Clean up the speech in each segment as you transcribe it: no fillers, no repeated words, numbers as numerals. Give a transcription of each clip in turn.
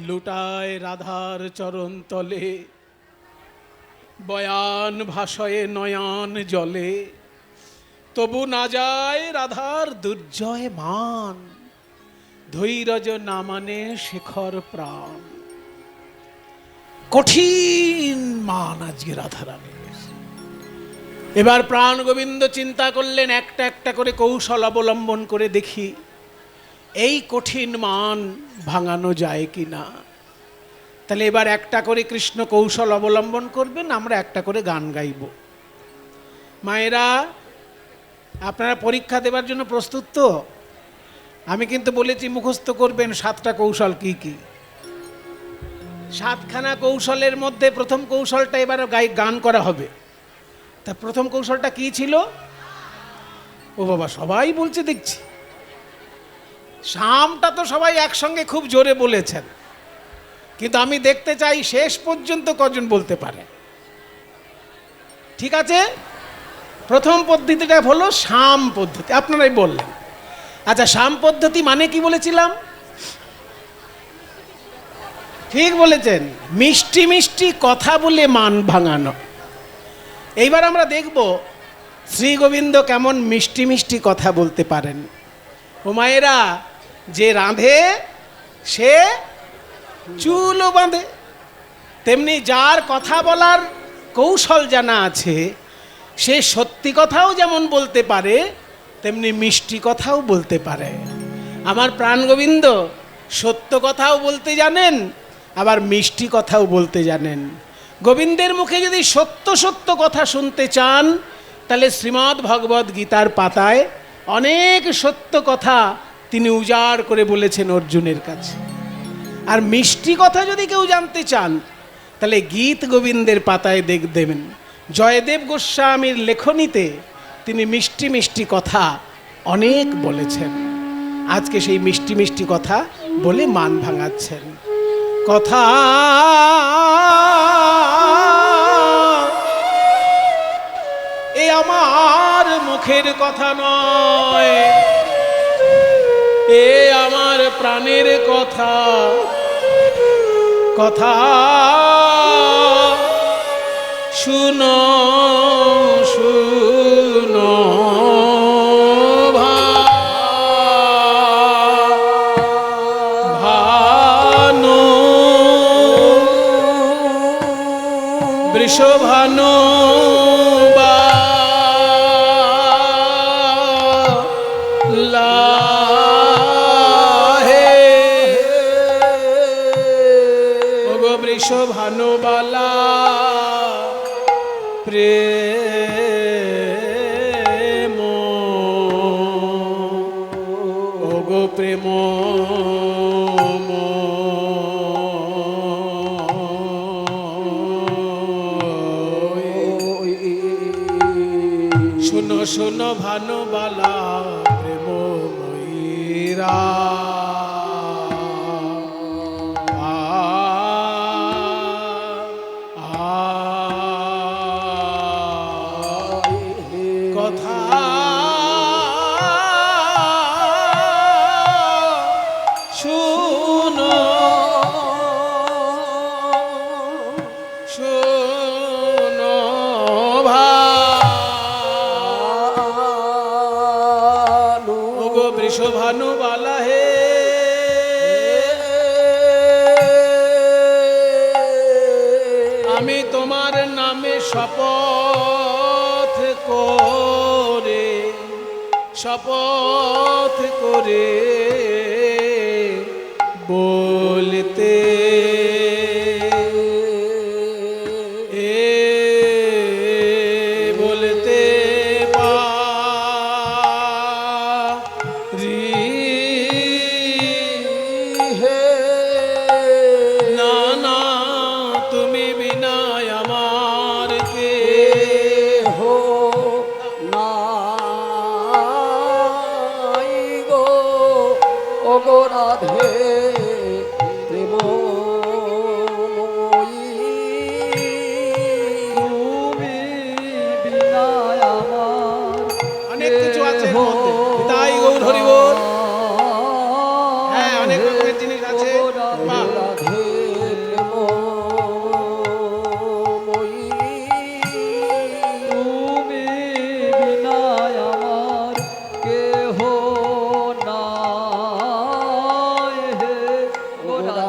লুটায় রাধার চরণ তলে, বয়ান ভাষয়ে নয়ন জলে, তবু না যায় রাধার দুর্জয় মান, ধৈর্য না মানে শেখর প্রাণ। কঠিন মান আজকে রাধারানীর। এবার প্রাণ গোবিন্দ চিন্তা করলেন, একটা একটা করে কৌশল অবলম্বন করে দেখি এই কঠিন মান ভাঙানো যায় কি না। তাহলে এবার একটা করে কৃষ্ণ কৌশল অবলম্বন করবেন, আমরা একটা করে গান গাইব। মায়েরা, আপনারা পরীক্ষা দেবার জন্য প্রস্তুত তো? আমি কিন্তু বলেছি মুখস্থ করবেন 7টা কৌশল। কি কি 7খানা কৌশলের মধ্যে প্রথম কৌশলটা এবার গান করা হবে। তা প্রথম কৌশলটা কি ছিল? ও বাবা, সবাই বলছে দেখছি। শামটা তো সবাই একসঙ্গে খুব জোরে বলেছেন, কিন্তু আমি দেখতে চাই শেষ পর্যন্ত কজন বলতে পারে। ঠিক আছে, প্রথম পদ্ধতিটা হলো শাম পদ্ধতি, আপনারাই বললেন। আচ্ছা, শাম পদ্ধতি মানে কি বলেছিলাম? ঠিক বলেছেন, মিষ্টি মিষ্টি কথা বলে মান ভাঙানো। এইবার আমরা দেখব শ্রী গোবিন্দ কেমন মিষ্টি মিষ্টি কথা বলতে পারেন। ও মায়েরা, যে রাঁধে সে চুলও বাঁধে, তেমনি যার কথা বলার কৌশল জানা আছে সে সত্যি কথাও যেমন বলতে পারে তেমনি মিষ্টি কথাও বলতে পারে। আমার প্রাণ গোবিন্দ সত্য কথাও বলতে জানেন, আবার মিষ্টি কথাও বলতে জানেন। গোবিন্দের মুখে যদি সত্য সত্য কথা শুনতে চান, তাহলে শ্রীমদ্ ভগবদ গীতার পাতায় অনেক সত্য কথা তিনি উজাড় করে বলেছেন অর্জুনের কাছে। আর মিষ্টি কথা যদি কেউ জানতে চান, তাহলে গীত গোবিন্দের পাতায় দেবেন জয়দেব গোস্বামীর লেখনীতে তিনি মিষ্টি মিষ্টি কথা অনেক বলেছেন। আজকে সেই মিষ্টি মিষ্টি কথা বলে মান ভাঙাচ্ছেন। কথা এ আমার মুখের কথা নয়, এ আমার প্রাণের কথা। কথা শুনো শুনো ভানু বৃষভানু ভানুবালা প্রেম, ওগো প্রেম, শোনো শোনো ভানুবালা প্রেম ময়ূরা। ভানুবালা হে, আমি তোমার নামে শপথ করে বলতে রাধে প্রেম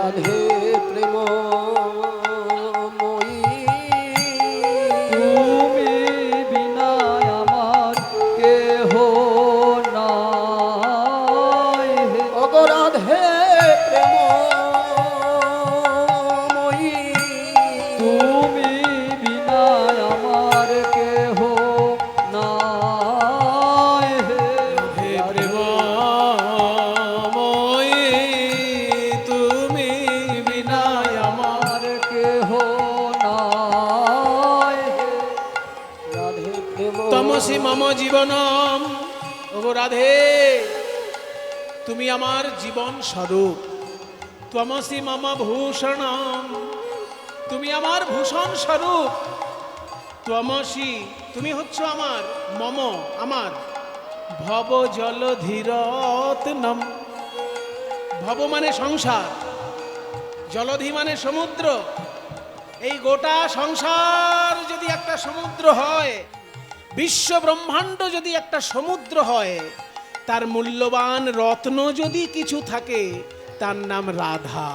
রাধে প্রেমময়ী তুমি বিনা আমার কেহ নাই হে। ওগো রাধে প্রেমময়ী তুমি বিনা আমার কেহ নাই হে। হে প্রেমময়ী তুমি বিনা আমার আমার কেহ নাই হে। রাধে প্রেম তমসি মম জীবনম। ওগো রাধে, তুমি আমার জীবন স্বরূপ। তমসি মম ভূষণম, তুমি আমার ভূষণ স্বরূপ। তমসি, তুমি হচ্ছ আমার মম, আমার ভব জলধিরত্নম। ভব মানে সংসার, জলধি মানে সমুদ্র। এই গোটা সংসার যদি একটা সমুদ্র হয়, বিশ্ব ব্রহ্মাণ্ড যদি একটা সমুদ্র হয়, তার মূল্যবান রত্ন যদি কিছু থাকে, তার নাম রাধা।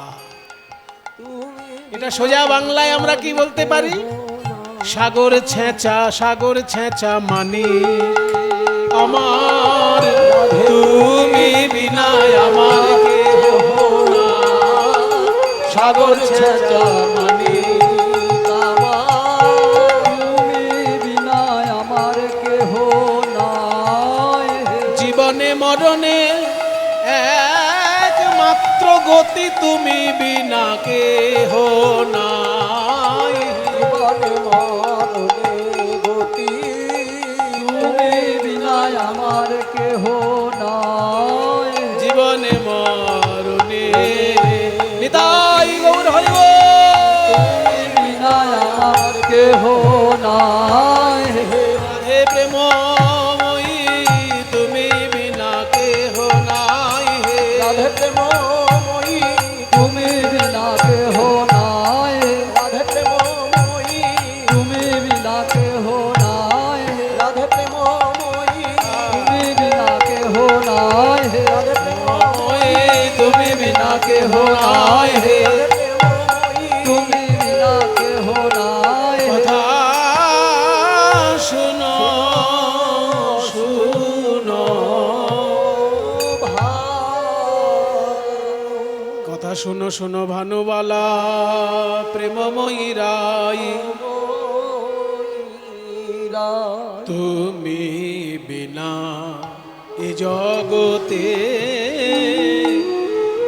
এটা সোজা বাংলায় আমরা কি বলতে পারি? সাগর ছেঁচা, সাগর ছেঁচা মানে আমার, তুমি বিনা আমার কেহ না। সাগর ছেঁচা মানে তুমি বিনা আমার কেহ নাই হে। জীবনে মরণে একমাত্র গতি, তুমি বিনা কেহ নাই। জীবনে মরণে গতি তুমি বিনা আমার কেহ নাই হে। জীবনে মরণে নিতাই গৌর হরি বল। বিনা আমার কেহ নাই হে। রাধে প্রেমময়ী তুমি বিনা কেহ নাই হে। রাধে প্রেমময়ী তুমি বিনা কেহ নাই হে। রাধে প্রেমময়ী তুমি বিনা কেহ নাই হে। রাধে প্রেমময়ী তুমি বিনা কেহ নাই হে। রাধে প্রেমময়ী তুমি বিনা কেহ নাই হে। রাধে প্রেমময়ী তুমি বিনা কেহ নাই হে। কথা শুনো শুনো, কথা শুনো শুনো ভানুবালা প্রেমময়ী রাই। তুমি বিনা এ জগতে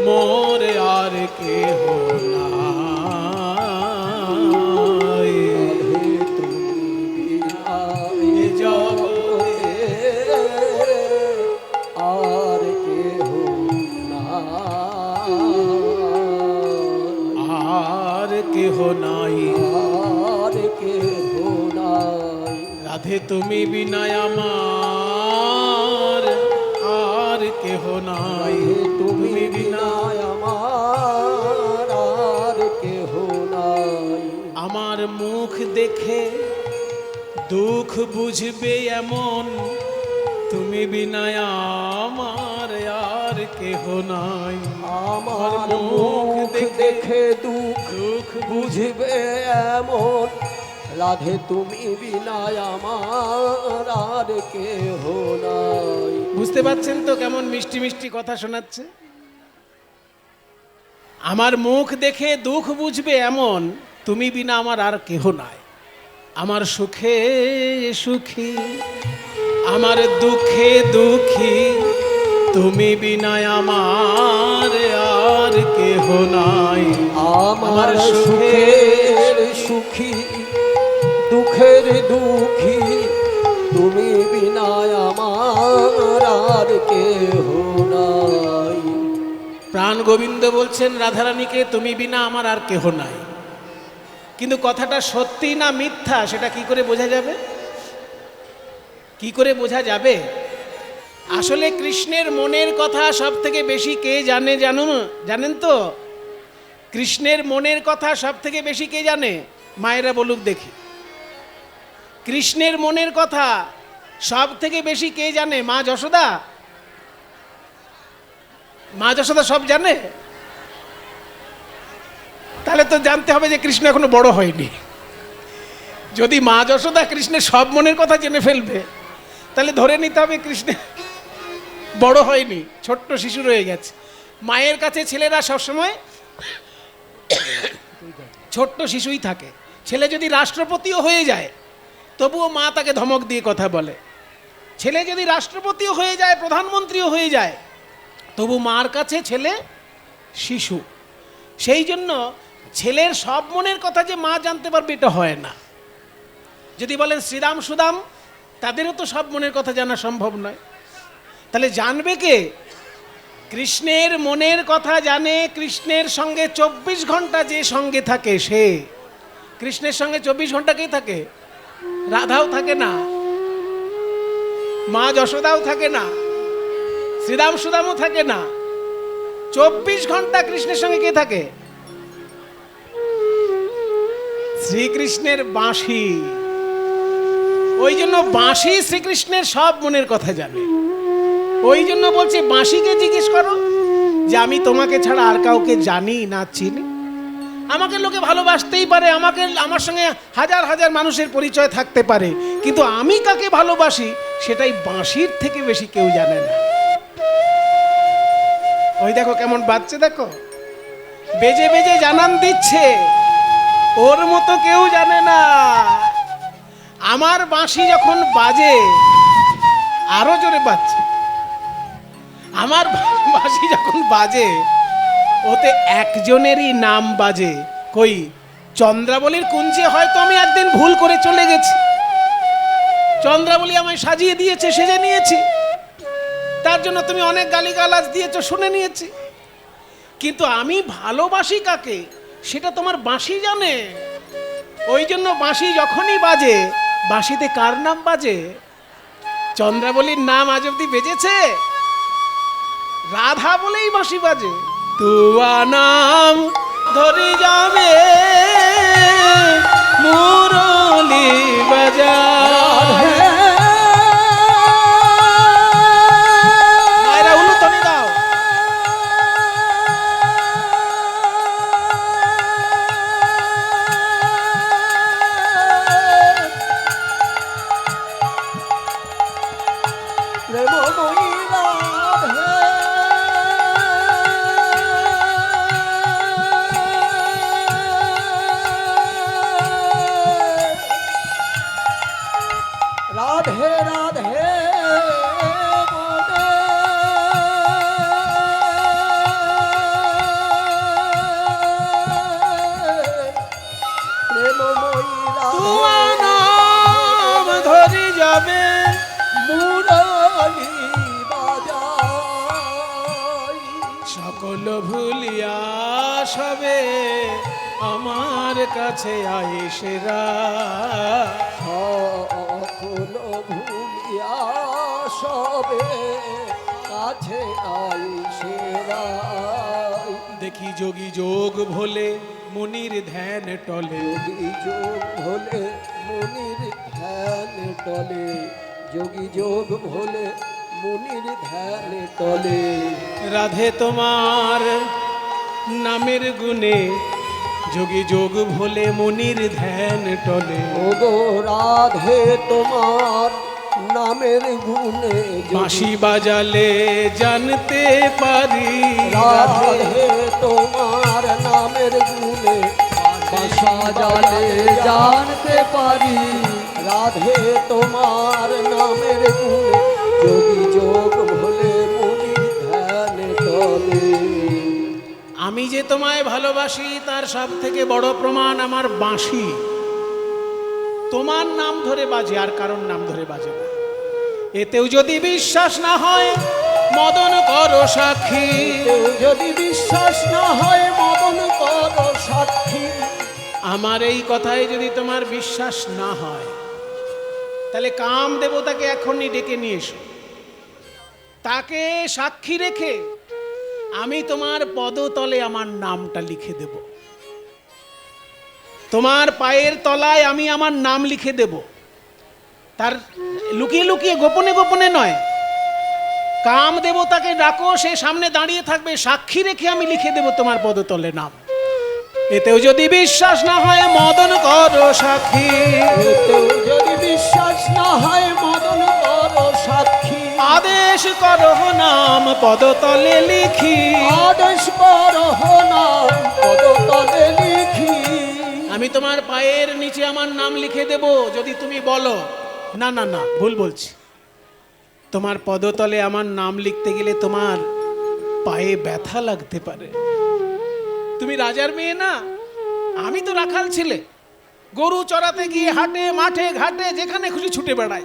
মোর আর কেহ নাই। এ জগতে আর কেহ আর কেহ নাই। আর কেহ নাই রাধে তুমি বিনা আমার আর কেহ নাই। তুমি বিনা আমার আর কেহ নাই আমার মুখ দেখে দুঃখ বুঝবে এমন, তুমি বিনা আমার আর কেহ নাই। আমার মুখ দেখে দুঃখ দুঃখ বুঝবে এমন, রাধে তুমি বিনা আমার আর কেহ নাই বুঝতে পারছেন তো কেমন মিষ্টি মিষ্টি কথা শোনাচ্ছে? আমার মুখ দেখে দুঃখ বুঝবে এমন, তুমি বিনা আমার আর কেহ নাই। আমার সুখে সুখী, আমার দুঃখে দুঃখী, তুমি বিনা আমার আর কেহ নাই। আমার সুখের সুখী দুঃখের দুঃখী, তুমি বিনা আমার আর কেহ নাই প্রাণ গোবিন্দ বলছেন রাধারানীকে, তুমি বিনা আমার আর কেহ নাই। কিন্তু কথাটা সত্যি না মিথ্যা সেটা কি করে বোঝা যাবে? কি করে বোঝা যাবে? আসলে কৃষ্ণের মনের কথা সব থেকে বেশি কে জানে জানেন তো? কৃষ্ণের মনের কথা সব থেকে বেশি কে জানে? মায়েরা বলুক দেখি। কৃষ্ণের মনের কথা সব থেকে বেশি কে জানে? মা যশোদা? মা যশোদা সব জানে? তাহলে তো জানতে হবে যে কৃষ্ণ এখনো বড় হয়নি। যদি মা যশোদা কৃষ্ণের সব মনের কথা জেনে ফেলবে, তাহলে ধরে নিতে হবে কৃষ্ণ বড় হয়নি, ছোট্ট শিশু রয়ে গেছে। মায়ের কাছে ছেলেরা সবসময় ছোট্ট শিশুই থাকে। ছেলে যদি রাষ্ট্রপতিও হয়ে যায়, তবুও মা তাকে ধমক দিয়ে কথা বলে। ছেলে যদি রাষ্ট্রপতিও হয়ে যায়, প্রধানমন্ত্রীও হয়ে যায়, তবু মার কাছে ছেলে শিশু। সেই জন্য ছেলের সব মনের কথা যে মা জানতে পারবে, এটা হয় না। যদি বলেন শ্রীরাম সুদাম, তাদেরও তো সব মনের কথা জানা সম্ভব নয়। তাহলে জানবে কে? কৃষ্ণের মনের কথা জানে, কৃষ্ণের সঙ্গে 24 ঘন্টা যে সঙ্গে থাকে সে। কৃষ্ণের সঙ্গে 24 ঘন্টা কে থাকে? রাধাও থাকে না, মা যশোদাও থাকে না, শ্রীরাম সুদামও থাকে না। 24 ঘন্টা কৃষ্ণের সঙ্গে কে থাকে? শ্রীকৃষ্ণের বাঁশি। ওই জন্য বাঁশি শ্রীকৃষ্ণের সব মনের কথা জানে। ওই জন্য বলছে বাঁশিকে জিজ্ঞেস করো যে আমি তোমাকে ছাড়া আর কাউকে জানি না, চিনি। আমাকে লোকে ভালোবাসতেই পারে, আমাকে আমার সঙ্গে হাজার হাজার মানুষের পরিচয় থাকতে পারে, কিন্তু আমি কাকে ভালোবাসি সেটাই বাঁশির থেকে বেশি কেউ জানে না। ওই দেখো কেমন বাজছে, দেখো বেজে বেজে জানান দিচ্ছে, ওর মতো কেউ জানে না। আমার বাঁশি যখন বাজে, আরো জোরে বাজছে। আমার বাঁশি যখন বাজে, ওতে একজনেরই নাম বাজে। কই চন্দ্রাবলীর কুঞ্জে হয়তো আমি একদিন ভুল করে চলে গেছি, চন্দ্রাবলী আমায় সাজিয়ে দিয়েছে, সেজে নিয়েছি, তার জন্য তুমি অনেক গালিগালাজ দিয়েছো, শুনে নিয়েছি। কিন্তু আমি ভালোবাসি কাকে সেটা তোমার বাঁশি জানে। ওই জন্য বাঁশি যখনই বাজে, বাঁশিতে কার নাম বাজে? চন্দ্রাবলীর নাম আজ অব্দি বেজেছে? রাধা বলেই বাঁশি বাজে। তুয়া নাম ধরে যাবে মুরলি বাজা। মায়েরা উলুধ্বনি দাও। রাধে রাধে তুয়া নাম ধরে যাবে মুরলি বাজাই, সকল ভুলিয়া সবে আমার কাছে আয়েশেরা। সকল ভুলিয়া সবে কাছে আইসেরাই। দেখি যোগী যোগ ভোলে মুনির ধ্যান টলে। যোগী যোগ ভোলে মুনির ধ্যান টলে, যোগী যোগ ভোলে মুনির ধ্যান টলে। রাধে তোমার নামের গুণে যোগী যোগ ভোলে মুনির ধ্যান টলে। ওগো রাধে তোমার নামের গুণে বাঁশি বাজালে জানতে পারি। রাধে তোমার নামের গুণে বাসা জালে জানতে পারি। রাধে তোমার নামের গুণে যোগী যোগ ভোলে মুনি ধ্যান টলে। আমি যে তোমায় ভালোবাসি তার সব থেকে বড় প্রমাণ আমার বাঁশি। তোমার নাম ধরে বাজে, আর কারোর নাম ধরে বাজে না। এতেও যদি বিশ্বাস না হয় মদন করো সাক্ষী। কেউ যদি বিশ্বাস না হয় মদন করো সাক্ষী। আমার এই কথায় যদি তোমার বিশ্বাস না হয়, তাহলে কাম দেবতাকে এখনই ডেকে নিয়ে এসো। তাকে সাক্ষী রেখে আমি তোমার পদতলে আমার নামটা লিখে দেব। তোমার পায়ের তলায় আমি আমার নাম লিখে দেব। তার লুকিয়ে লুকিয়ে গোপনে গোপনে নয়, কাম দেবতাকে ডাকো, সে সামনে দাঁড়িয়ে থাকবে, সাক্ষী রেখে আমি লিখে দেব তোমার পদতলে নাম। এতেও যদি বিশ্বাস না হয় মদন করো সাক্ষী, এতেও যদি বিশ্বাস না হয় মদন করো সাক্ষী, আদেশ করো নাম পদতলে লিখি। আদেশ করো নাম পদতলে লিখি। আমি তোমার পায়ের নিচে আমার নাম লিখে দেব যদি তুমি বলো। না না না, ভুল বলছি। তোমার পদতলে আমার নাম লিখতে গেলে তোমার পায়ে ব্যথা লাগতে পারে। তুমি রাজার মেয়ে না, আমি তো রাখাল ছেলে। গরু চড়াতে গিয়ে হাটে মাঠে ঘাটে যেখানে খুশি ছুটে বেড়াই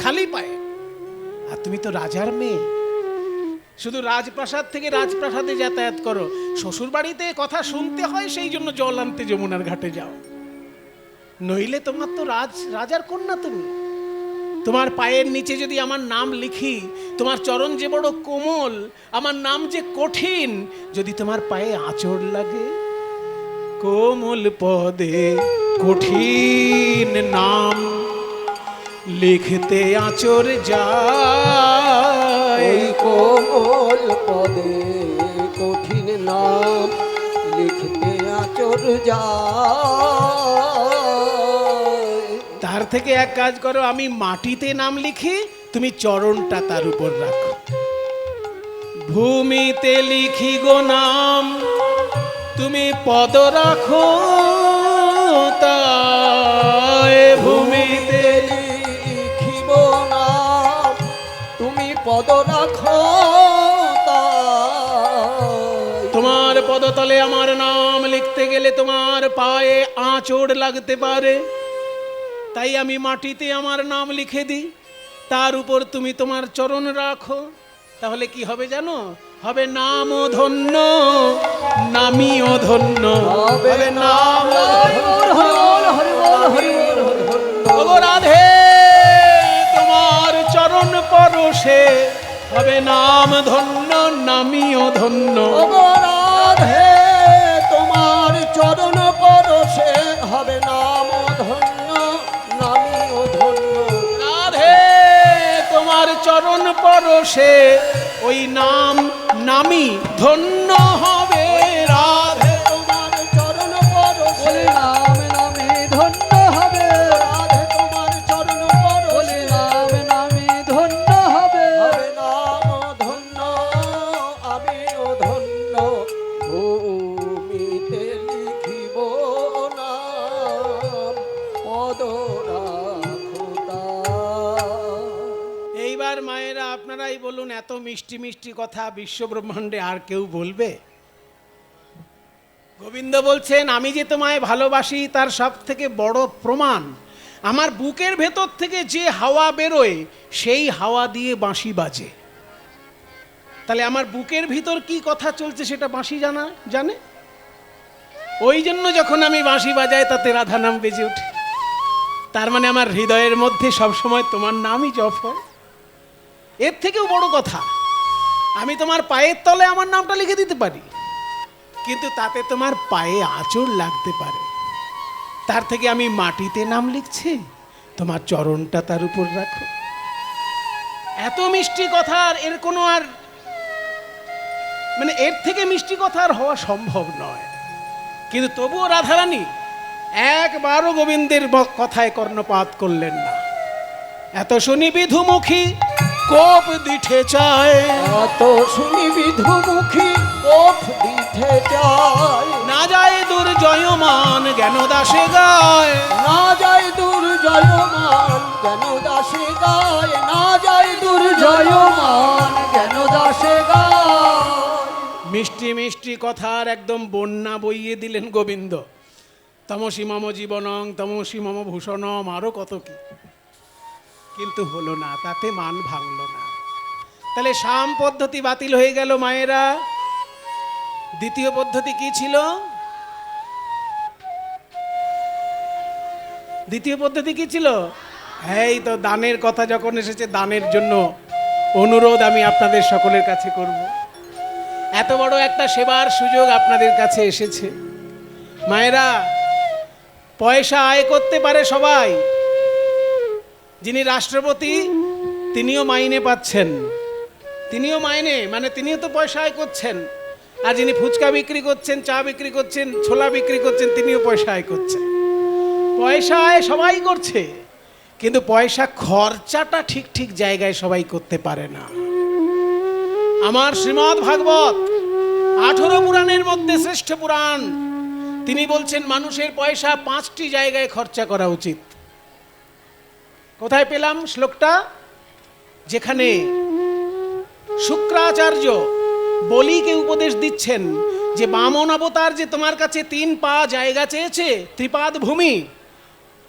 খালি পায়ে। আর তুমি তো রাজার মেয়ে, শুধু রাজপ্রাসাদ থেকে রাজপ্রাসাদে যাতায়াত করো। শ্বশুর বাড়িতে কথা শুনতে হয়, সেই জন্য জল আনতে যমুনার ঘাটে যাও। নইলে তোমার তো রাজার কন্যা তুমি। তোমার পায়ের নিচে যদি আমার নাম লিখি, তোমার চরণ যে বড় কোমল, আমার নাম যে কঠিন, যদি তোমার পায়ে আঁচড় লাগে, কোমল পদে কঠিন নাম লিখতে আঁচড় যায়। ওই কোমল পদে কঠিন নাম লিখতে আচর যায়। তার থেকে এক কাজ করো, আমি মাটিতে নাম লিখি, তুমি চরণটা তার উপর রাখো। ভূমিতে লিখি গো নাম, তুমি পদ রাখো তাই। ভূমিতে লিখিব নাম তুমি পদ রাখো তাই। তোমার পদতলে আমার নাম লিখতে গেলে তোমার পায়ে আঁচড় লাগতে পারে, তাই আমি মাটিতে আমার নাম লিখে দিই, তার উপর তুমি তোমার চরণ রাখো। তাহলে কি হবে জানো? হবে নামও ধন্য, নামিও ধন্য। হবে নাম ওগো রাধে, তোমার চরণ পরশে হবে নাম ধন্য, নামিও ধন্য। ওগো রাধে, তোমার চরণ পরশে হবে নাম ধন্য, নামিও ধন্য। রাধে, তোমার চরণ পরশে ওই নাম নামি ধন্য হবে। রাধে, তোমার চরণ পরশে বলে নাম নামে ধন্য হবে। রাধে, তোমার চরণ পরশে বলে নাম নামে ধন্য হবে। হবে নাম ধন্য, আমিও ধন্য। ভূমিতে লিখিব নাম পদ রাখো তাই। এইবার মায়েরা আপনারাই বলুন, এত মিষ্টি মিষ্টি কথা বিশ্ব ব্রহ্মাণ্ডে আর কেউ বলবে? গোবিন্দ বলছেন, আমি যে তোমায় ভালোবাসি তার সব থেকে বড় প্রমাণ, আমার বুকের ভেতর থেকে যে হাওয়া বেরোয় সেই হাওয়া দিয়ে বাঁশি বাজে। তাহলে আমার বুকের ভিতর কি কথা চলছে সেটা বাঁশি জানে। ওই জন্য যখন আমি বাঁশি বাজাই তাতে রাধা নাম বেজে ওঠে। তার মানে আমার হৃদয়ের মধ্যে সবসময় তোমার নামই জপ হয়। এর থেকেও বড় কথা, আমি তোমার পায়ের তলে আমার নামটা লিখে দিতে পারি, কিন্তু তাতে তোমার পায়ে আঁচড় লাগতে পারে। তার থেকে আমি মাটিতে নাম লিখছি, তোমার চরণটা তার উপর রাখো। এত মিষ্টি কথা আর এর কোনো আর মানে এর থেকে মিষ্টি কথা আর হওয়া সম্ভব নয়। কিন্তু তবুও রাধারানী একবারও গোবিন্দের কথায় কর্ণপাত করলেন না। এত শুনি বিধুমুখী কোপ দিতে চায়, এত শুনি বিধুমুখী কোপ দিতে যায়। না যায় দুর্জয়মান জ্ঞান দাসে গায়। না যায় দুর্জয়মান কেন দাসে গায়। না যায় দুর্জয়মান কেন দাসে গায়। মিষ্টি মিষ্টি কথার একদম বন্যা বইয়ে দিলেন গোবিন্দ। তমসি মম জীবনং তমসি মম ভূষণম, আরো কত কি, কিন্তু হলো না, তাতে মান ভাঙলো না। তাহলে সাম পদ্ধতি বাতিল হয়ে গেল মায়েরা। দ্বিতীয় পদ্ধতি কি ছিল? দ্বিতীয় পদ্ধতি কি ছিল? এই তো দানের কথা যখন এসেছে, দানের জন্য অনুরোধ আমি আপনাদের সকলের কাছে করব। এত বড় একটা সেবার সুযোগ আপনাদের কাছে এসেছে। মায়েরা, পয়সা আয় করতে পারে সবাই। যিনি রাষ্ট্রপতি তিনিও মাইনে পাচ্ছেন, তিনিও মাইনে মানে তিনিও তো পয়সা আয় করছেন। আর যিনি ফুচকা বিক্রি করছেন, চা বিক্রি করছেন, ছোলা বিক্রি করছেন, তিনিও পয়সা আয় করছেন। পয়সা আয় সবাই করছে, কিন্তু পয়সা খরচাটা ঠিক ঠিক জায়গায় সবাই করতে পারে না। আমার শ্রীমদ্ ভাগবত 18 পুরাণের মধ্যে শ্রেষ্ঠ পুরাণ, তিনি বলছেন মানুষের পয়সা 5টি জায়গায় খরচা করা উচিত। কোথায় পেলাম শ্লোকটা? যেখানে শুক্রাচার্য বলিকে উপদেশ দিচ্ছেন যে বামন অবতার যে তোমার কাছে 3 পা জায়গা চেয়েছে, ত্রিপাদ ভূমি,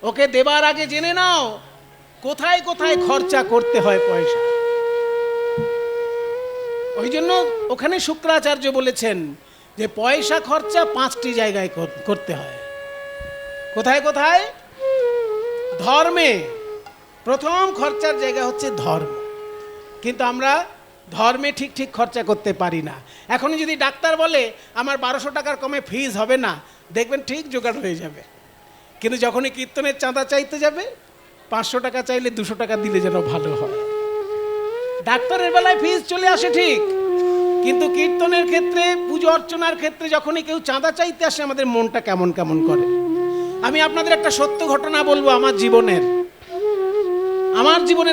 ওকে দেবার আগে জেনে নাও কোথায় কোথায় খরচা করতে হয় পয়সা। ওই জন্য ওখানে শুক্রাচার্য বলেছেন যে পয়সা খরচা 5টি জায়গায় করতে হয়। কোথায় কোথায়? ধর্মে প্রথম খরচার জায়গা হচ্ছে ধর্ম, কিন্তু আমরা ধর্মে ঠিক ঠিক খরচা করতে পারি না। এখন যদি ডাক্তার বলে আমার 1200 টাকার কমে ফিজ হবে না, দেখবেন ঠিক জোগাড় হয়ে যাবে। কিন্তু যখনই কীর্তনের চাঁদা চাইতে যাবে, 500 টাকা চাইলে 200 টাকা দিলে যেন ভালো হয়। ডাক্তারের বেলায় ফিজ চলে আসে ঠিক, কিন্তু কীর্তনের ক্ষেত্রে, পুজো অর্চনার ক্ষেত্রে যখনই কেউ চাঁদা চাইতে আসে, আমাদের মনটা কেমন কেমন করে। আমি আপনাদের একটা সত্য ঘটনা বলবো, আমার জীবনের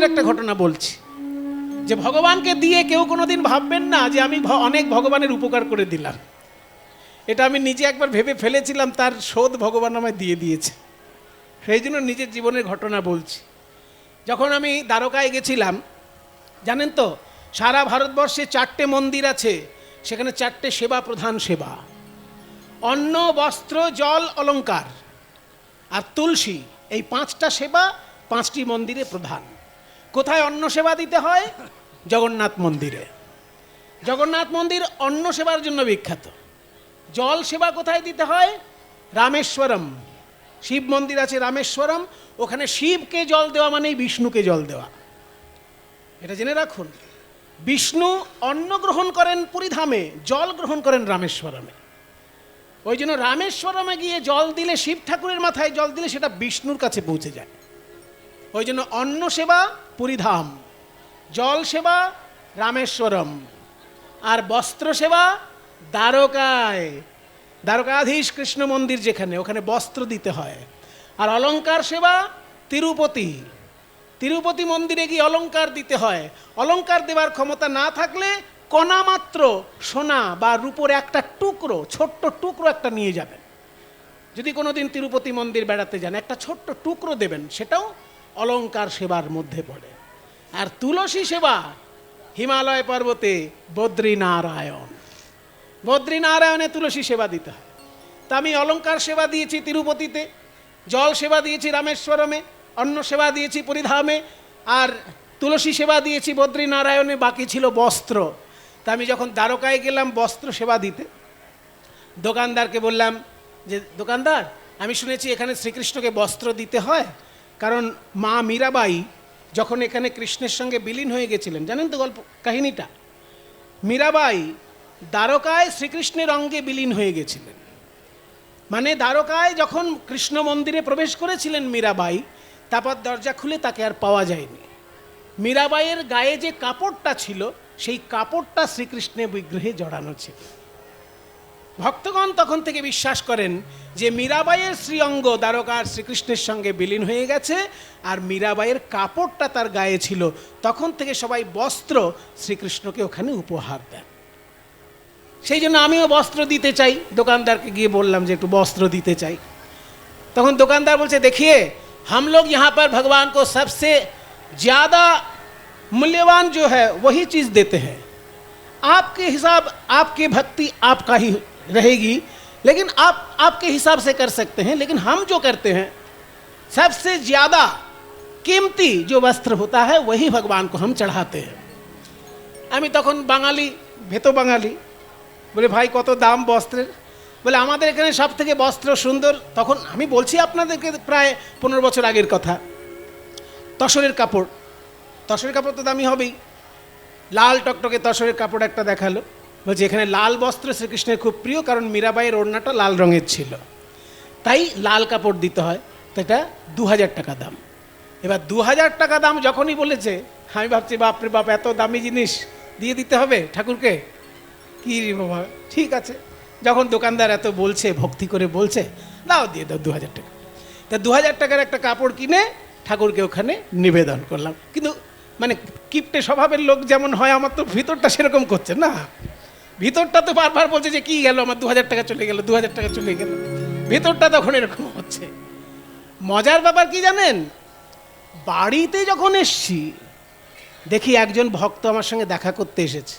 একটা ঘটনা বলছি, যে ভগবানকে দিয়ে কেউ কোনোদিন ভাববেন না যে আমি অনেক ভগবানের উপকার করে দিলাম। এটা আমি নিজে একবার ভেবে ফেলেছিলাম, তার শোধ ভগবান আমায় দিয়ে দিয়েছে। সেই জন্য নিজের জীবনের ঘটনা বলছি। যখন আমি দ্বারকায় গেছিলাম, জানেন তো সারা ভারতবর্ষে 4টে মন্দির আছে, সেখানে 4টে সেবা, প্রধান সেবা অন্ন, বস্ত্র, জল, অলংকার আর তুলসী, এই 5টা সেবা 5টি মন্দিরে প্রধান। কোথায় অন্ন সেবা দিতে হয়? জগন্নাথ মন্দিরে। জগন্নাথ মন্দির অন্ন সেবার জন্য বিখ্যাত। জল সেবা কোথায় দিতে হয়? রামেশ্বরম, শিব মন্দির আছে রামেশ্বরম, ওখানে শিবকে জল দেওয়া মানেই বিষ্ণুকে জল দেওয়া। এটা জেনে রাখুন, বিষ্ণু অন্ন গ্রহণ করেন পুরীধামে, জল গ্রহণ করেন রামেশ্বরমে। ওই জন্য রামেশ্বরমে গিয়ে জল দিলে, শিব ঠাকুরের মাথায় জল দিলে সেটা বিষ্ণুর কাছে পৌঁছে যায়। ওই জন্য অন্ন সেবা পুরীধাম, জল সেবা রামেশ্বরম, আর বস্ত্র সেবা দ্বারকায়, দ্বারকাধীশ কৃষ্ণ মন্দির যেখানে, ওখানে বস্ত্র দিতে হয়। আর অলংকার সেবা তিরুপতি, তিরুপতি মন্দিরে গিয়ে অলংকার দিতে হয়। অলংকার দেওয়ার ক্ষমতা না থাকলে কণা মাত্র সোনা বা রূপোর একটা টুকরো, ছোট্ট টুকরো একটা নিয়ে যাবেন। যদি কোনোদিন তিরুপতি মন্দির বেড়াতে যান, একটা ছোট্ট টুকরো দেবেন, সেটাও অলংকার সেবার মধ্যে পড়ে। আর তুলসী সেবা হিমালয় পর্বতে বদ্রীনারায়ণ, বদ্রীনারায়ণে তুলসী সেবা দিতে হয়। তা আমি অলংকার সেবা দিয়েছি তিরুপতিতে, জল সেবা দিয়েছি রামেশ্বরমে, অন্ন সেবা দিয়েছি পুরীধামে, আর তুলসী সেবা দিয়েছি বদ্রীনারায়ণে, বাকি ছিল বস্ত্র। তা আমি যখন দ্বারকায় গেলাম বস্ত্র সেবা দিতে, দোকানদারকে বললাম যে দোকানদার, আমি শুনেছি এখানে শ্রীকৃষ্ণকে বস্ত্র দিতে হয়, কারণ মা মীরাবাই যখন এখানে কৃষ্ণের সঙ্গে বিলীন হয়ে গেছিলেন, জানেন তো গল্প কাহিনীটা? মীরাবাই দ্বারকায় শ্রীকৃষ্ণের অঙ্গে বিলীন হয়ে গেছিলেন। মানে দ্বারকায় যখন কৃষ্ণ মন্দিরে প্রবেশ করেছিলেন মীরাবাই, তারপর দরজা খুলে তাকে আর পাওয়া যায়নি। মীরাবাইয়ের গায়ে যে কাপড়টা ছিল, সেই কাপড়টা শ্রীকৃষ্ণের বিগ্রহে জড়ানো ছিল। ভক্তগণ তখন থেকে বিশ্বাস করেন যে মীরাবাইয়ের শ্রীঅঙ্গ দ্বারকার শ্রীকৃষ্ণের সঙ্গে বিলীন হয়ে গেছে, আর মীরাবাইয়ের কাপড়টা তার গায়ে ছিল। তখন থেকে সবাই বস্ত্র শ্রীকৃষ্ণকে ওখানে উপহার দেন। সেই জন্য আমিও বস্ত্র দিতে চাই। দোকানদারকে গিয়ে বললাম যে একটু বস্ত্র দিতে চাই। তখন দোকানদার বলছে, देखिए हम लोग यहाँ पर भगवान को सबसे ज़्यादा मूल्यवान जो है वही चीज़ देते हैं। आपके हिसाब, आपकी भक्ति आपका ही रहेगी, लेकिन आप आपके हिसाब से कर सकते हैं, लेकिन हम जो करते हैं सबसे ज़्यादा कीमती जो वस्त्र होता है वही भगवान को हम चढ़ाते हैं। আমি তখন বাঙালি, ভেতো বাঙালি, বলে ভাই কত দাম বস্ত্রের? বলে আমাদের এখানে সব থেকে বস্ত্র সুন্দর। তখন আমি বলছি আপনাদেরকে প্রায় 15 বছর আগের কথা। তসরের কাপড়, তসরের কাপড় তো দামি হবেই। লাল টকটকে তসরের কাপড় একটা দেখালো, বলছে এখানে লাল বস্ত্র শ্রীকৃষ্ণের খুব প্রিয়, কারণ মীরাবাইয়ের ওড়নাটা লাল রঙের ছিল, তাই লাল কাপড় দিতে হয়। তো এটা 2000 টাকা দাম। এবার 2000 টাকা দাম যখনই বলেছে, আমি ভাবছি বাপরে বাপ, এত দামি জিনিস দিয়ে দিতে হবে ঠাকুরকে। কি রে বাবা, ঠিক আছে, যখন দোকানদার এত বলছে, ভক্তি করে বলছে, দাও, দিয়ে দাও 2000 টাকা। তা 2000 টাকার একটা কাপড় কিনে ঠাকুরকে ওখানে নিবেদন করলাম। কিন্তু মানে কিপটে স্বভাবের লোক যেমন হয়, আমার তো ভিতরটা সেরকম করছে না। ভিতরটা তো বারবার বলছে যে কি গেল আমার 2000 টাকা চলে গেল, 2000 টাকা চলে গেল। ভিতরটা তখন এরকম হচ্ছে। মজার ব্যাপার কি জানেন, বাড়িতে যখন এসছি দেখি একজন ভক্ত আমার সঙ্গে দেখা করতে এসেছে।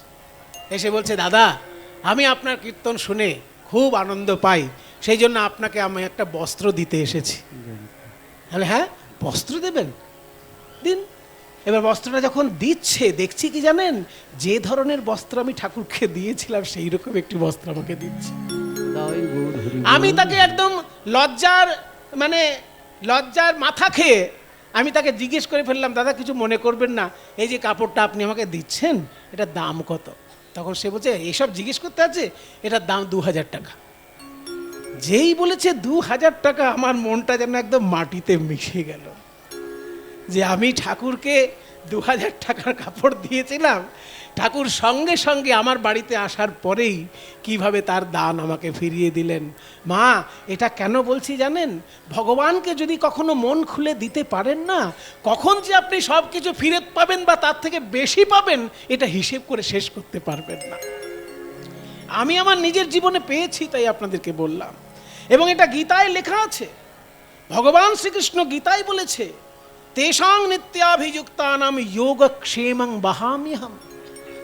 এসে বলছে, দাদা আমি আপনার কীর্তন শুনে খুব আনন্দ পাই, সেই জন্য আপনাকে আমি একটা বস্ত্র দিতে এসেছি। তাহলে হ্যাঁ, বস্ত্র দেবেন, দিন। এবার বস্ত্রটা যখন দিচ্ছে দেখছি কি জানেন, যে ধরনের বস্ত্র আমি ঠাকুরকে দিয়েছিলাম সেই রকম একটি বস্ত্র আমাকে দিচ্ছে। তাই গৌর হরি বল। আমি তাকে একদম লজ্জার মাথা খেয়ে আমি তাকে জিজ্ঞেস করে ফেললাম, দাদা কিছু মনে করবেন না, এই যে কাপড়টা আপনি আমাকে দিচ্ছেন এটার দাম কত? তখন সে বলছে, এসব জিজ্ঞেস করতে আছে, এটার দাম 2000 টাকা। যেই বলেছে 2000 টাকা, আমার মনটা যেন একদম মাটিতে মিশে গেল, যে আমি ঠাকুরকে 2000 টাকার কাপড় দিয়েছিলাম, ঠাকুর সঙ্গে সঙ্গে আমার বাড়িতে আসার পরেই কিভাবে তার দান আমাকে ফিরিয়ে দিলেন। মা, এটা কেন বলছি জানেন, ভগবানকে যদি কখনো মন খুলে দিতে পারেন না, কখন যে আপনি সব কিছু ফিরে পাবেন বা তার থেকে বেশি পাবেন, এটা হিসেব করে শেষ করতে পারবেন না। আমি আমার নিজের জীবনে পেয়েছি, তাই আপনাদেরকে বললাম। এবং এটা গীতায় লেখা আছে, ভগবান শ্রীকৃষ্ণ গীতায় বলেছে, তেষাং নিত্যাভিযুক্তানাম যোগক্ষেমং বহাম্যহম।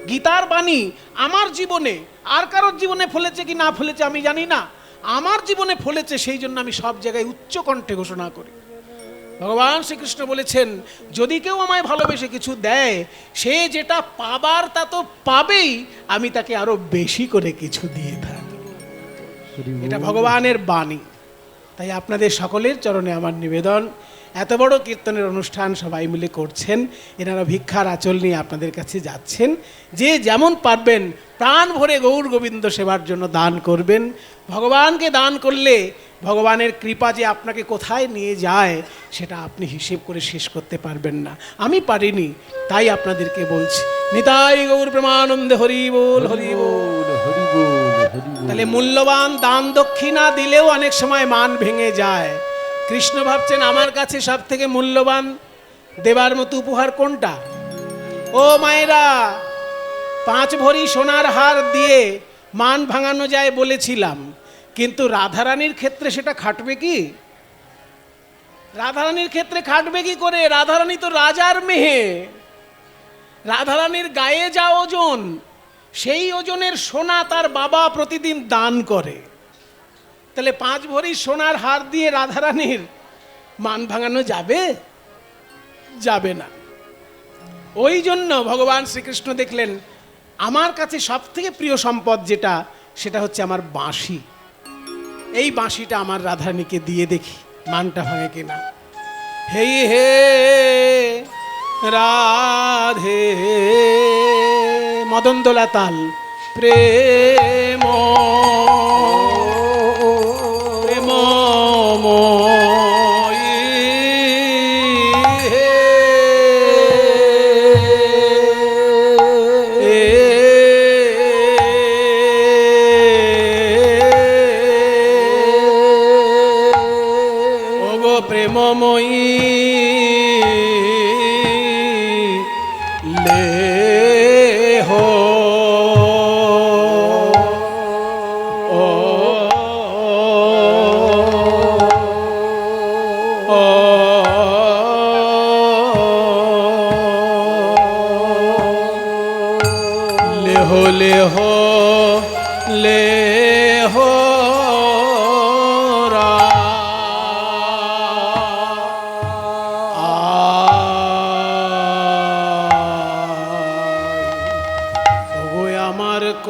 গীতার বাণী আমার জীবনে, আর কারোর জীবনে ফলেছে কি না ফলেছে আমি জানি না, আমার জীবনে ফলেছে, সেই জন্য আমি সব জায়গায় উচ্চ কণ্ঠে ঘোষণা করি। ভগবান শ্রীকৃষ্ণ বলেছেন, যদি কেউ আমায় ভালোবেসে কিছু দেয়, সে যেটা পাবার তা তো পাবেই, আমি তাকে আরো বেশি করে কিছু দিয়ে থাকি। এটা ভগবানের বাণী। তাই আপনাদের সকলের চরণে আমার নিবেদন, এত বড় কীর্তনের অনুষ্ঠান সবাই মিলে করছেন, এনারা ভিক্ষার আঁচল নিয়ে আপনাদের কাছে যাচ্ছেন, যে যেমন পারবেন প্রাণ ভরে গৌর গোবিন্দ সেবার জন্য দান করবেন। ভগবানকে দান করলে ভগবানের কৃপা যে আপনাকে কোথায় নিয়ে যায় সেটা আপনি হিসেব করে শেষ করতে পারবেন না। আমি পারিনি, তাই আপনাদেরকে বলছি। নিতাই গৌর প্রেমানন্দে, হরি বল, হরি বল, হরি বল, হরি বল। তাহলে মূল্যবান দান দক্ষিণা দিলেও অনেক সময় মান ভেঙে যায়। কৃষ্ণ ভাবছেন আমার কাছে সব থেকে মূল্যবান দেবার মতো উপহার কোনটা? ও মায়েরা, 5 ভরি সোনার হার দিয়ে মান ভাঙানো যায় বলেছিলাম, কিন্তু রাধারানীর ক্ষেত্রে সেটা খাটবে কি? রাধারানীর ক্ষেত্রে খাটবে কি করে? রাধারানী তো রাজার মেয়ে। রাধারানীর গায়ে যা ওজন, সেই ওজনের সোনা তার বাবা প্রতিদিন দান করে। তাহলে 5 ভরি সোনার হার দিয়ে রাধারানীর মান ভাঙানো যাবে? যাবে না। ওই জন্য ভগবান শ্রীকৃষ্ণ দেখলেন আমার কাছে সব থেকে প্রিয় সম্পদ যেটা, সেটা হচ্ছে আমার বাঁশি। এই বাঁশিটা আমার রাধারানীকে দিয়ে দেখি মানটা ভাঙে কিনা। হে হে রাধে, মদন দোলা তাল, প্রেম প্রেমময়ী লে হো ও লেহো লেহো লেহো আমার ক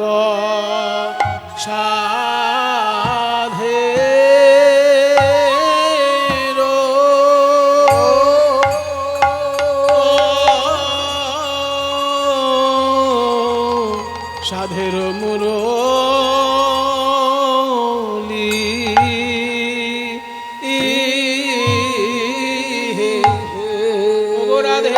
সাধে সাধের মুরলি রাধে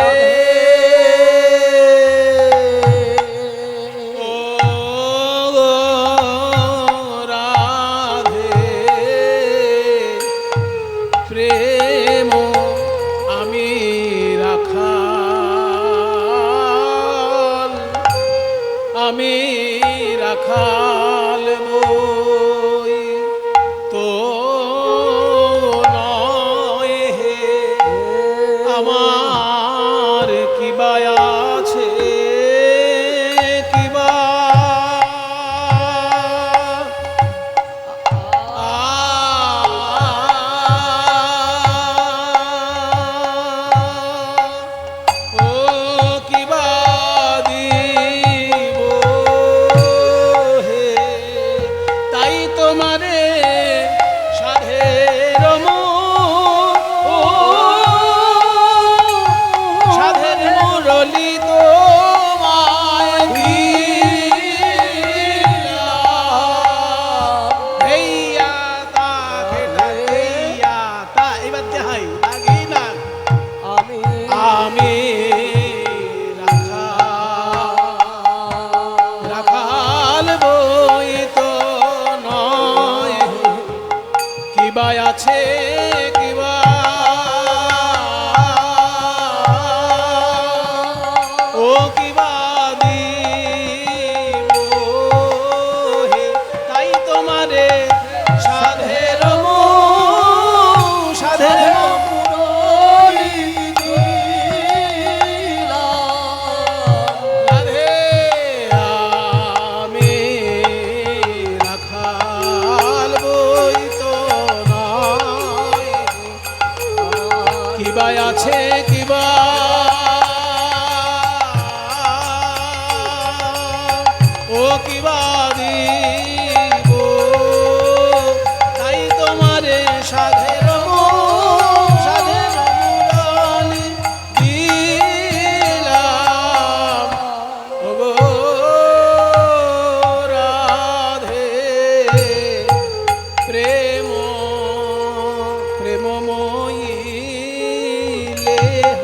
কিবা আছে কিবা ও কিবা দিব হে তাই তোমারে সাধের সাধের রাধে আমি রাখাল বই তো নয় কিবা আছে কিবা ও কিবা দিব তাই তোমারে সাধের সাধের মুরালি দিলাম ওগো রাধে প্রেম প্রেমময়ী লেহ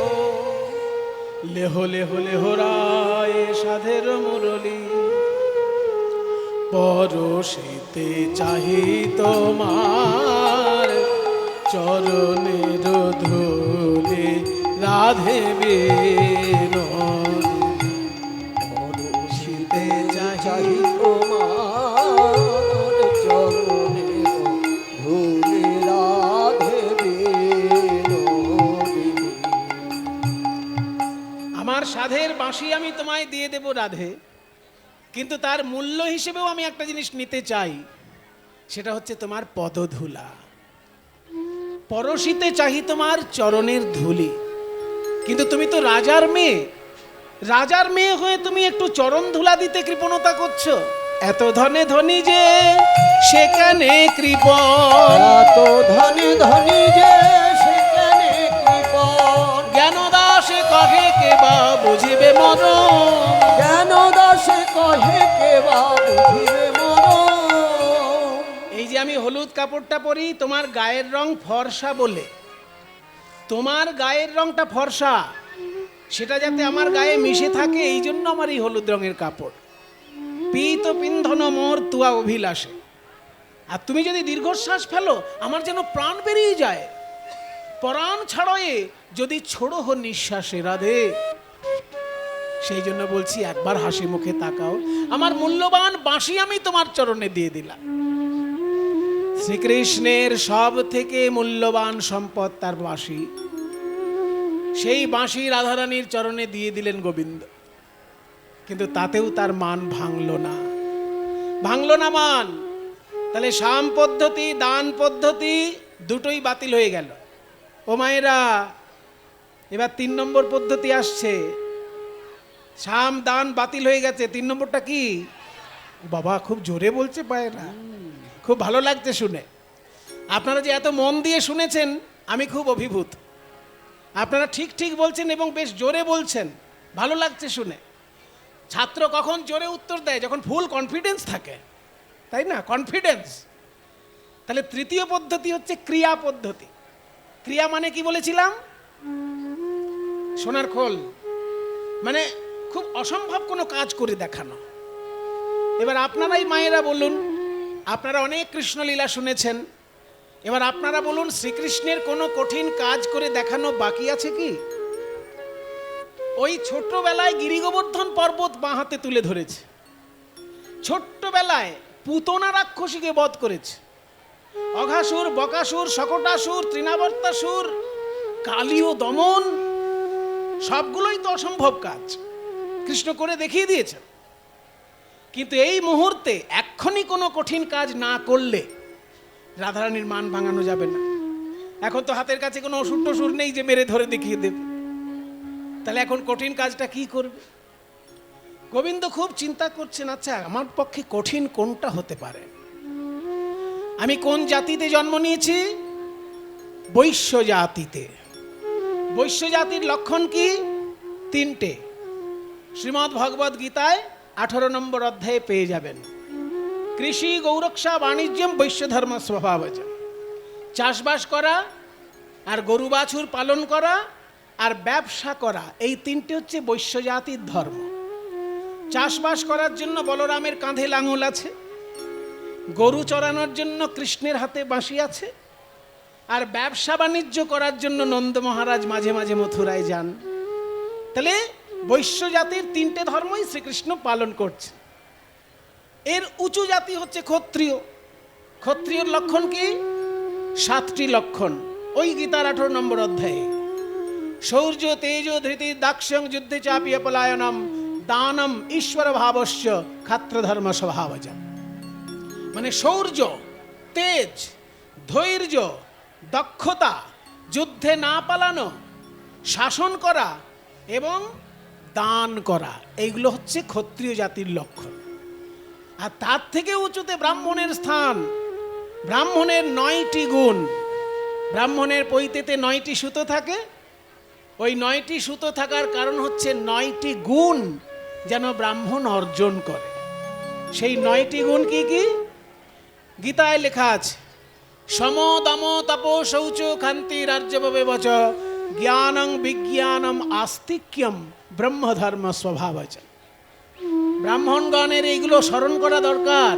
লেহ লেহ লেহ রায় সাধের মুরলী পরশিতে চাহি তোমার চরণের ধুলি রাধে বিনোদিনী পরশিতে চাহি তোমার চরণের ধূলি রাধে বিনোদিনী। আমার সাধের বাঁশি আমি তোমায় দিয়ে দেব রাধে, কিন্তু তার মূল্য হিসেবেও আমি একটা জিনিস নিতে চাই, সেটা হচ্ছে তোমার পদধূলা। পরশিতে চাহি তোমার চরণের ধুলি, কিন্তু তুমি তো রাজার মেয়ে, রাজার মেয়ে হয়ে তুমি একটু চরণ ধুলা দিতে কৃপণতা করছো। এত ধনে ধনী যে সেখানে কৃপণ, এত ধনী ধনী যে সেখানে কৃপণ, জ্ঞান দাসে কহে কেবা বুঝিবে মরণ। জ্ঞান দাসে কহে কেবা বুঝিবে মরণ। এই যে আমি হলুদ কাপড়টা পরি, তোমার গায়ের রং ফর্সা বলে, তোমার গায়ের রংটা ফর্সা, সেটা যাতে আমার গায়ে মিশে থাকে এই জন্য আমার এই হলুদ রঙের কাপড়। পীত পিন্ধন মোর তুয়া অভিলাষে। আর তুমি যদি দীর্ঘশ্বাস ফেলো, আমার যেন প্রাণ বেরিয়ে যায়। পরাণ ছাড়য়ে যদি ছোড়ো হো নিঃশ্বাসে রাধে, সেই জন্য বলছি একবার হাসি মুখে তাকাও। আমার মূল্যবান বাঁশি আমি তোমার চরণে দিয়ে দিলাম। শ্রীকৃষ্ণের সব থেকে মূল্যবান সম্পদ তার বাঁশি, সেই বাঁশি রাধারানীর চরণে দিয়ে দিলেন গোবিন্দ, কিন্তু তাতেও তার মান ভাঙলো না, ভাঙলো না মান। তাহলে সাম পদ্ধতি দান পদ্ধতি দুটোই বাতিল হয়ে গেল। ও মায়েরা, এবার 3 নম্বর পদ্ধতি আসছে। সাম দান বাতিল হয়ে গেছে, 3 নম্বরটা কি? বাবা খুব জোরে বলছে পায়রা, খুব ভালো লাগছে শুনে। আপনারা যে এত মন দিয়ে শুনেছেন আমি খুব অভিভূত। আপনারা ঠিক ঠিক বলছেন এবং বেশ জোরে বলছেন, ভালো লাগছে শুনে। ছাত্র কখন জোরে উত্তর দেয়? যখন ফুল কনফিডেন্স থাকে, তাই না? কনফিডেন্স। তাহলে তৃতীয় পদ্ধতি হচ্ছে ক্রিয়া পদ্ধতি। ক্রিয়া মানে কি বলেছিলাম? সোনার খোল, মানে খুব অসম্ভব কোনো কাজ করে দেখানো। এবার আপনারাই মায়েরা বলুন, আপনারা অনেক কৃষ্ণলীলা শুনেছেন, এবার আপনারা বলুন শ্রীকৃষ্ণের কোনো কঠিন কাজ করে দেখানো বাকি আছে কি? ওই ছোট্টবেলায় গিরিগোবর্ধন পর্বত বাঁ হাতে তুলে ধরেছে, ছোট্টবেলায় পুতনা রাক্ষসীকে বধ করেছে, অঘাসুর, বকাসুর, শকটাসুর, তৃণাবর্তাসুর, কালীয় দমন, সবগুলোই তো অসম্ভব কাজ কৃষ্ণ করে দেখিয়ে দিয়েছেন। কিন্তু এই মুহূর্তে এক্ষুনি কোনো কঠিন কাজ না করলে রাধারানীর মান ভাঙানো যাবে না। এখন তো হাতের কাছে কোনো অসুর টসুর নেই যে মেরে ধরে দেখিয়ে দেবে। তাহলে এখন কঠিন কাজটা কি করবে? গোবিন্দ খুব চিন্তা করছেন, আচ্ছা আমার পক্ষে কঠিন কোনটা হতে পারে? আমি কোন জাতিতে জন্ম নিয়েছি? বৈশ্য জাতিতে। বৈশ্য জাতির লক্ষণ কি? 3টে। শ্রীমদ্ ভগবদ গীতায় 18 নম্বর অধ্যায়ে পেয়ে যাবেন। কৃষি গৌরক্ষা বাণিজ্যম বৈশ্য ধর্ম স্বভাবজ। চাষবাস করা আর গরু বাছুর পালন করা আর ব্যবসা করা, এই 3টে হচ্ছে বৈশ্য জাতির ধর্ম। চাষবাস করার জন্য বলরামের কাঁধে লাঙল আছে, গরু চড়ানোর জন্য কৃষ্ণের হাতে বাঁশি আছে, আর ব্যবসা বাণিজ্য করার জন্য নন্দ মহারাজ মাঝে মাঝে মথুরায় যান। তাহলে বৈশ্য জাতির 3টে ধর্মই শ্রীকৃষ্ণ পালন করছে। এর উঁচু জাতি হচ্ছে ক্ষত্রিয়। ক্ষত্রিয়র লক্ষণ কি? 7টি লক্ষণ, ওই গীতার 18 নম্বর অধ্যায়ে। শৌর্য তেজ ধৃতি দাক্ষ্যং যুদ্ধে চাপিয় পলায়নম দানম ঈশ্বর ভাবস্য ক্ষাত্রধর্ম স্বভাবজ। মানে শৌর্য, তেজ, ধৈর্য, দক্ষতা, যুদ্ধে না পালানো, শাসন করা এবং দান করা, এইগুলো হচ্ছে ক্ষত্রিয় জাতির লক্ষণ। আর তার থেকে উঁচুতে ব্রাহ্মণের স্থান। ব্রাহ্মণের 9টি গুণ। ব্রাহ্মণের পৈতেতে 9টি সুতো থাকে। ওই 9টি সুতো থাকার কারণ হচ্ছে 9টি গুণ যেন ব্রাহ্মণ অর্জন করে। সেই 9টি গুণ কি কি? গীতায় লেখা আছে, সম দম তপ শৌচ ক্ষান্তি রাজ্যবচ জ্ঞানং বিজ্ঞানম আস্তিক্যম ব্রহ্মধর্ম স্বভাবজ। ব্রাহ্মণগণের এইগুলো স্মরণ করা দরকার।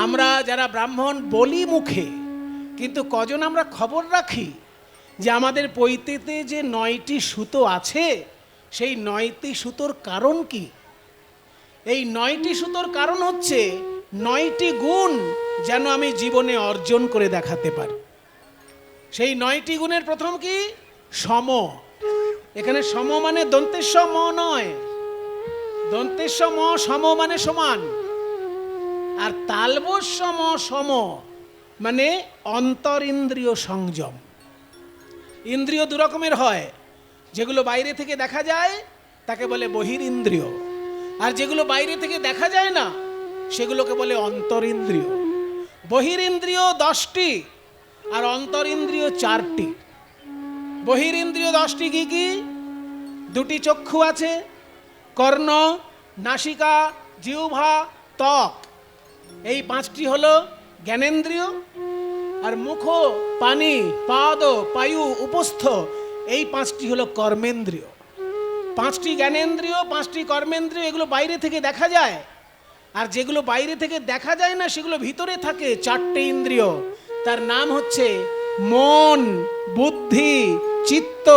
আমরা যারা ব্রাহ্মণ বলি মুখে, কিন্তু কজন আমরা খবর রাখি যে আমাদের পৈতেতে যে 9টি সুতো আছে, সেই 9টি সুতোর কারণ কি? এই 9টি সুতোর কারণ হচ্ছে 9টি গুণ যেন আমি জীবনে অর্জন করে দেখাতে পারি। সেই 9টি গুণের প্রথম কি? সম। এখানে সম মানে দন্তেস্ব ম নয়, দন্তেস্ব ম সম মানে সমান, আর তালবস্য ম সম মানে অন্তরিন্দ্রিয় সংযম। ইন্দ্রিয় 2 রকমের হয়, যেগুলো বাইরে থেকে দেখা যায় তাকে বলে বহিরিন্দ্রিয়, আর যেগুলো বাইরে থেকে দেখা যায় না সেগুলোকে বলে অন্তরিন্দ্রিয়। বহিরিন্দ্রিয় 10টি আর অন্তরিন্দ্রিয় 4টি। বহিরিন্দ্রিয় 10টি কি কি? 2টি চক্ষু আছে, কর্ণ, নাসিকা, জিহ্বা, ত্বক, এই 5টি হলো জ্ঞানেন্দ্রিয়। আর মুখ, পানি, পাদ, পায়ু, উপস্থ, এই 5টি হলো কর্মেন্দ্রিয়। 5টি জ্ঞানেন্দ্রিয়, 5টি কর্মেন্দ্রিয়, এগুলো বাইরে থেকে দেখা যায়। আর যেগুলো বাইরে থেকে দেখা যায় না সেগুলো ভিতরে থাকে, 4টে ইন্দ্রিয়। তার নাম হচ্ছে মন, বুদ্ধি, চিত্ত,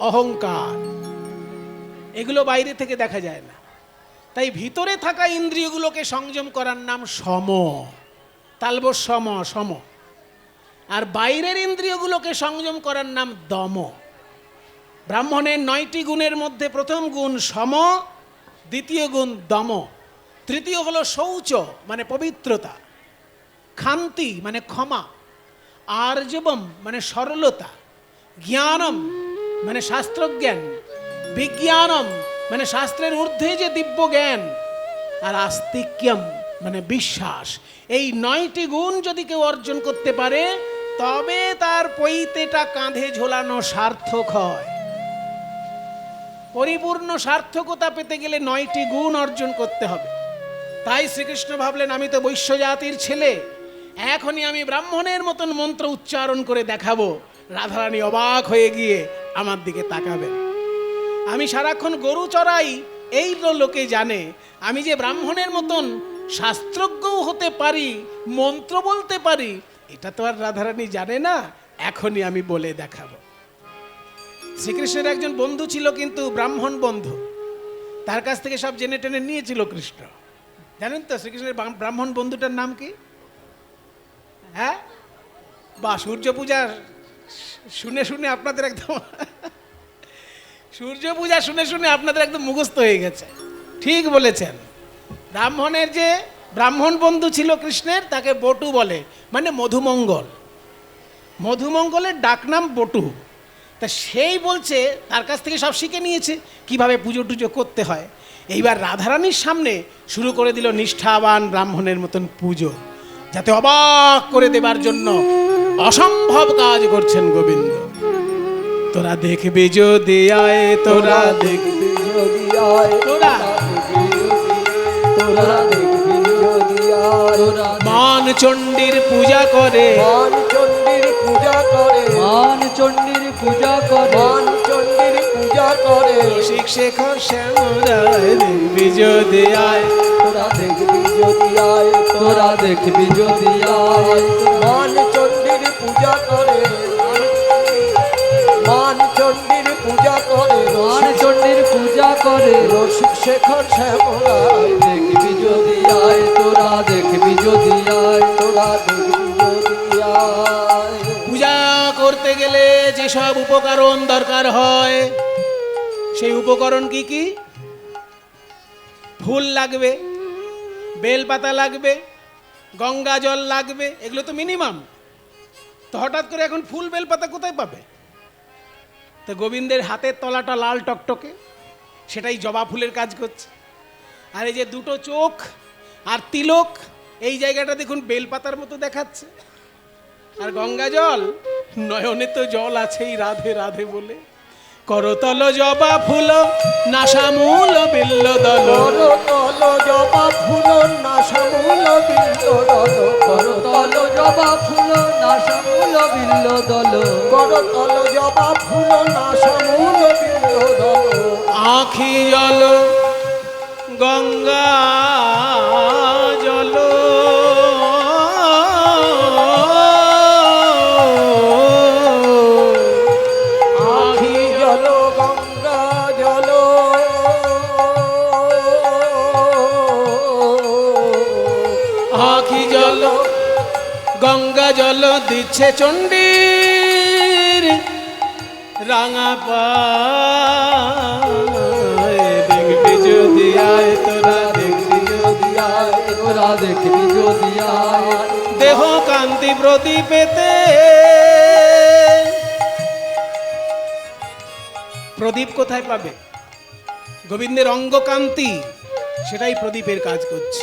অহংকার। এগুলো বাইরে থেকে দেখা যায় না, তাই ভিতরে থাকা ইন্দ্রিয়গুলোকে সংযম করার নাম সম, তালবস্য ম সম। আর বাইরের ইন্দ্রিয়গুলোকে সংযম করার নাম দম। ব্রাহ্মণের 9টি গুণের মধ্যে প্রথম গুণ সম, দ্বিতীয় গুণ দম, তৃতীয় হলো শৌচ মানে পবিত্রতা, ক্ষান্তি মানে ক্ষমা, আর্জবম মানে সরলতা, জ্ঞানম মানে শাস্ত্রজ্ঞান, বিজ্ঞানম মানে শাস্ত্রের ঊর্ধ্বে যে দিব্য জ্ঞান, আর আস্তিক্যম মানে বিশ্বাস। এই 9টি গুণ যদি কেউ অর্জন করতে পারে তবে তার পৈতেটা কাঁধে ঝোলানো সার্থক হয়। পরিপূর্ণ সার্থকতা পেতে গেলে 9টি গুণ অর্জন করতে হবে। তাই শ্রীকৃষ্ণ ভাবলেন, আমি তো বৈশ্য জাতির ছেলে, এখনই আমি ব্রাহ্মণের মতন মন্ত্র উচ্চারণ করে দেখাবো। রাধারানী অবাক হয়ে গিয়ে আমার দিকে তাকাবেন। আমি সারাক্ষণ গরু চড়াই, এই লোকে জানে। আমি যে ব্রাহ্মণের মতন শাস্ত্রজ্ঞও হতে পারি, মন্ত্র বলতে পারি, এটা তো আর রাধারানী জানে না। এখনই আমি বলে দেখাবো। শ্রীকৃষ্ণের একজন বন্ধু ছিল, কিন্তু ব্রাহ্মণ বন্ধু। তার কাছ থেকে সব জেনে টেনে নিয়েছিল কৃষ্ণ। জানেন তো শ্রীকৃষ্ণের ব্রাহ্মণ বন্ধুটার নাম কি? হ্যাঁ, বা সূর্য পূজা শুনে শুনে আপনাদের একদম সূর্য পূজা শুনে শুনে আপনাদের একদম মুখস্থ হয়ে গেছে। ঠিক বলেছেন। ব্রাহ্মণের যে ব্রাহ্মণ বন্ধু ছিল কৃষ্ণের, তাকে বটু বলে, মানে মধুমঙ্গল। মধুমঙ্গলের ডাকনাম বটু। তা সেই বলছে তার কাছ থেকে সব শিখে নিয়েছে কিভাবে পুজো টুজো করতে হয়। এইবার রাধারানীর সামনে শুরু করে দিল নিষ্ঠাবান ব্রাহ্মণের মতন পুজো, যাতে অবাক করে দেবার জন্য অসম্ভব কাজ করছেন গোবিন্দ। তোরা দেখবি যদি আয়, তোরা দেখবি যদি আয়, তোরা দেখবি যদি আয়, মান চণ্ডীর পূজা করে, মান চণ্ডীর পূজা করে, মান চণ্ডীর পূজা করে, মান চণ্ডীর পূজা করে। রসিক শেখর শ্যামরায় দেখবি যদি আয়, তোরা দেখবি যদি আয়, তোরা দেখবি যদি আয়, মান চণ্ডীর পূজা করে। শেখর শ্যামলায় দেখবি যদি আয় তোরা, দেখবি যদি আয় তোরা দেখবি যদি আয়। পূজা করতে গেলে যেসব উপকরণ দরকার হয়, সেই উপকরণ কি কি? ফুল লাগবে, বেলপাতা লাগবে, গঙ্গা জল লাগবে, এগুলো তো মিনিমাম। তো হঠাৎ করে এখন ফুল বেলপাতা কোথায় পাবে? তো গোবিন্দের হাতের তলাটা লাল টকটকে, সেটাই জবা ফুলের কাজ করছে। আর এই যে দুটো চোখ আর তিলক, এই জায়গাটা দেখুন বেলপাতার মতো দেখাচ্ছে। আর গঙ্গা জল, নয়নে তো জল আছেই রাধে রাধে বলে। করতল জবা ফুল নাসামূল বিল্ল দল, করতল জবা ফুল নাসামূল বিল্ল দল, করতল জবা ফুল নাসামূল বিল্ল দল, করতল জবা ফুল নাসামূল বিল্ল দল। আখি জল গঙ্গা জল, আখি জল গঙ্গা জল, আখি জল গঙ্গা জল দিচ্ছে চণ্ডীর রাঙা পায়। দেখবি যদি আয় তোরা, দেখবি যদি আয় তোরা দেখবি যদি আয়। দেহ কান্তি প্রদীপেতে। প্রদীপ কোথায় পাবে? গোবিন্দের অঙ্গ কান্তি, সেটাই প্রদীপের কাজ করছে।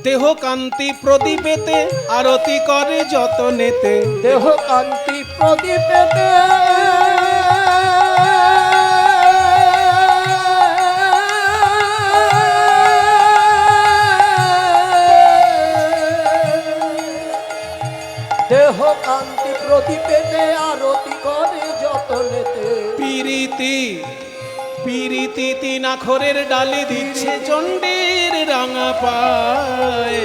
দেহ কান্তি প্রদীপেতে আরতি করে যতনেতে। দেহ কান্তি প্রদীপেতে দেহ কান্তি প্রদীপেতে আরতি করে যতনেতে। পিরিতি পিরিতি তিন আখরের ডালি দিচ্ছে চণ্ডীর রাঙা পায়।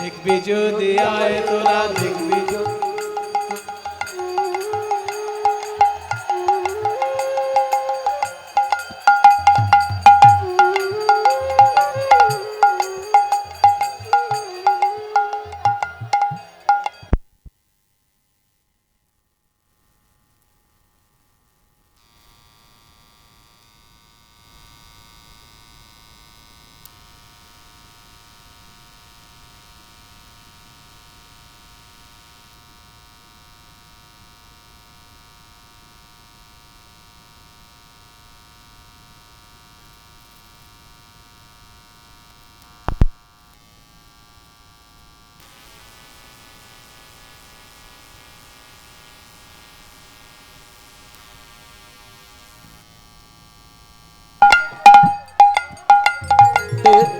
দেখবি যদি আয় তোরা, দেখবি যদি।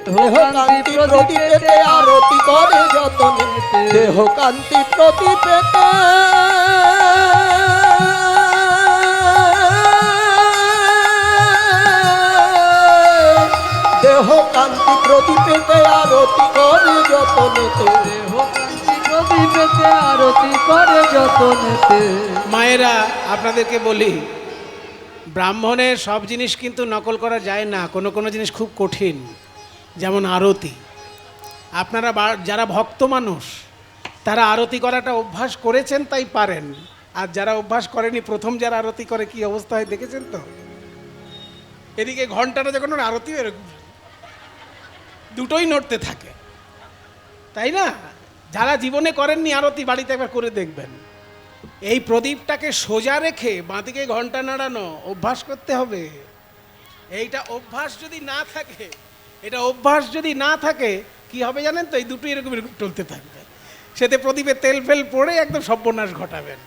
দেহ কান্তি প্রদীপেতে আরতি করে যতনেতে। দেহ কান্তি প্রদীপেতে দেহ কান্তি প্রদীপেতে আরতি করে যতনেতে। দেহ কান্তি প্রদীপেতে আরতি করে যতনেতে। মায়েরা, আপনাদেরকে বলি, ব্রাহ্মণের সব জিনিস কিন্তু নকল করা যায় না। কোনো কোনো জিনিস খুব কঠিন, যেমন আরতি। আপনারা যারা ভক্ত মানুষ, তারা আরতি করাটা অভ্যাস করেছেন তাই পারেন। আর যারা অভ্যাস করেনি, প্রথম যারা আরতি করে কি অবস্থা হয় দেখেছেন তো? এদিকে ঘন্টাটা যখন আরতি, এরকম দুটোই নড়তে থাকে, তাই না? যারা জীবনে করেননি আরতি, বাড়িতে একবার করে দেখবেন। এই প্রদীপটাকে সোজা রেখে বাঁদিকে ঘন্টা নাড়ানো অভ্যাস করতে হবে। এইটা অভ্যাস যদি না থাকে, এটা অভ্যাস যদি না থাকে কি হবে জানেন তো? এই দুটো এরকম এরকম চলতে থাকবে, সেতে প্রদীপে তেল ফেল পড়ে একদম সর্বনাশ ঘটাবেন।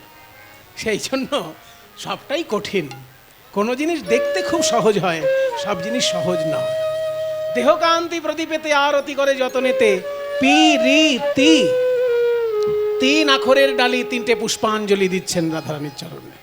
সেই জন্য সবটাই কঠিন। কোনো জিনিস দেখতে খুব সহজ হয়, সব জিনিস সহজ নয়। দেহকান্তি প্রদীপেতে আরতি করে যতনেতে। পিরিতি, তিন আখরের ডালি, তিনটে পুষ্পাঞ্জলি দিচ্ছেন রাধারানীর চরণে।